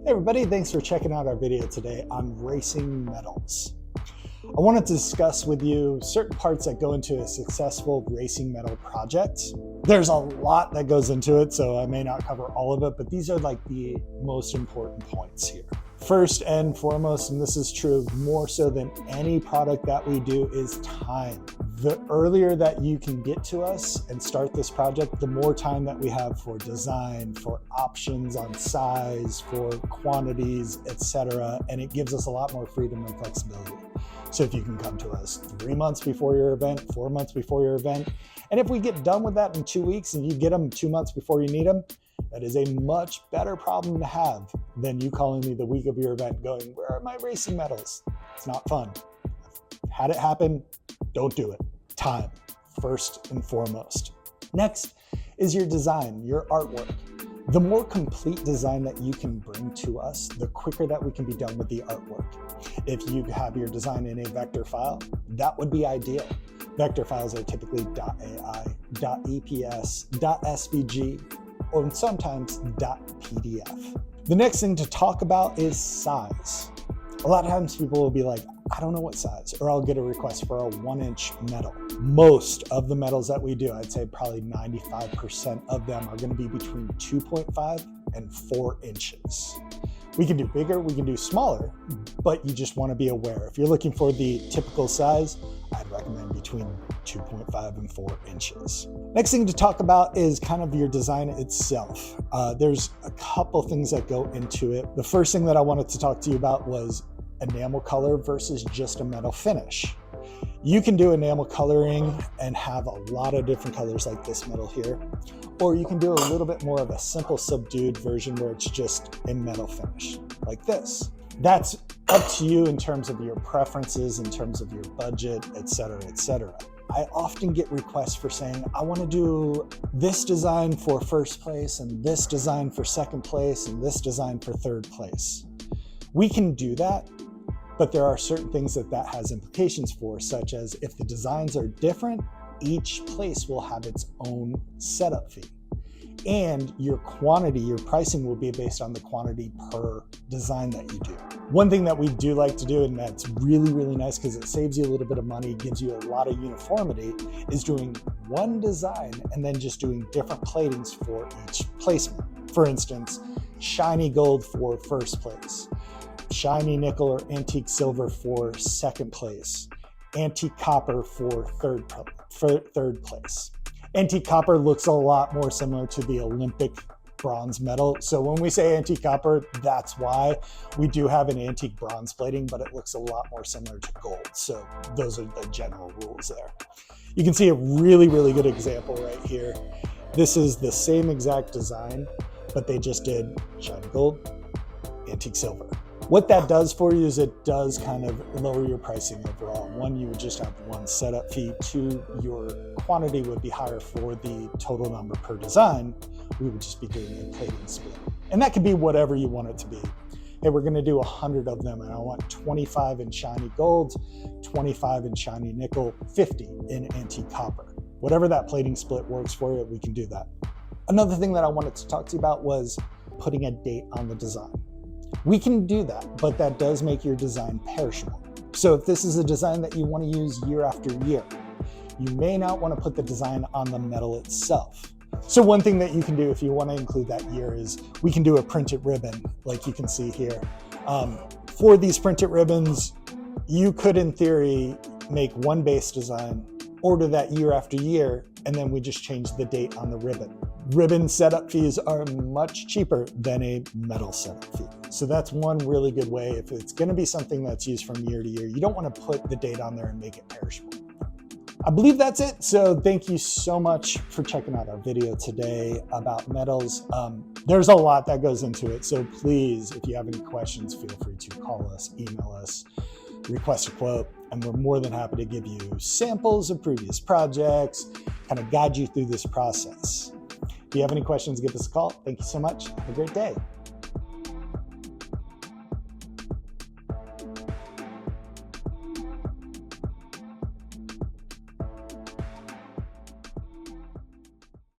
Hey everybody, thanks for checking out our video today on racing metals. I wanted to discuss with you certain parts that go into a successful racing metal project. There's a lot that goes into it, so I may not cover all of it, but these are like the most important points here. First and foremost, and this is true more so than any product that we do, is time. The earlier that you can get to us and start this project, the more time that we have for design, for options on size, for quantities, etc. And it gives us a lot more freedom and flexibility. So if you can come to us 3 months before your event, 4 months before your event, and if we get done with that in 2 weeks and you get them 2 months before you need them, that is a much better problem to have than you calling me the week of your event going, where are my racing metals? It's not fun. I've had it happen. Don't do it. Time, first and foremost. Next is your design, your artwork. The more complete design that you can bring to us, the quicker that we can be done with the artwork. If you have your design in a vector file, that would be ideal. Vector files are typically .ai, .eps, .svg, or sometimes .pdf. The next thing to talk about is size. A lot of times people will be like, I don't know what size, or I'll get a request for a 1-inch metal. Most of the metals that we do, I'd say probably 95% of them are going to be between 2.5 and 4 inches. We can do bigger, we can do smaller, but you just want to be aware. If you're looking for the typical size, I'd recommend between 2.5 and 4 inches. Next thing to talk about is kind of your design itself. There's a couple things that go into it. The first thing that I wanted to talk to you about was enamel color versus just a metal finish. You can do enamel coloring and have a lot of different colors like this metal here, or you can do a little bit more of a simple subdued version where it's just a metal finish like this. That's up to you in terms of your preferences, in terms of your budget, etc., etc. I often get requests for saying, I want to do this design for first place and this design for second place and this design for third place. We can do that, but there are certain things that has implications for, such as if the designs are different, each place will have its own setup fee. And your quantity, your pricing will be based on the quantity per design that you do. One thing that we do like to do, and that's really, really nice because it saves you a little bit of money, gives you a lot of uniformity, is doing one design and then just doing different platings for each placement. For instance, shiny gold for first place, shiny nickel or antique silver for second place, antique copper for third place. Antique copper looks a lot more similar to the Olympic bronze medal. So when we say antique copper, that's why. We do have an antique bronze plating, but it looks a lot more similar to gold. So those are the general rules there. You can see a really, really good example right here. This is the same exact design, but they just did shiny gold, antique silver. What that does for you is it does kind of lower your pricing overall. One, you would just have one setup fee. Two, your quantity would be higher for the total number per design. We would just be doing a plating split. And that could be whatever you want it to be. Hey, we're gonna do 100 of them and I want 25 in shiny gold, 25 in shiny nickel, 50 in antique copper. Whatever that plating split works for you, we can do that. Another thing that I wanted to talk to you about was putting a date on the design. We can do that, but that does make your design perishable. So if this is a design that you want to use year after year, you may not want to put the design on the metal itself. So one thing that you can do if you want to include that year is we can do a printed ribbon, like you can see here. For these printed ribbons, you could in theory make one base design, order that year after year, and then we just change the date on the ribbon. Ribbon setup fees are much cheaper than a metal setup fee. So that's one really good way. If it's going to be something that's used from year to year, you don't want to put the date on there and make it perishable. I believe that's it. So thank you so much for checking out our video today about metals. There's a lot that goes into it. So please, if you have any questions, feel free to call us, email us, request a quote, and we're more than happy to give you samples of previous projects, kind of guide you through this process. If you have any questions, give us a call. Thank you so much. Have a great day.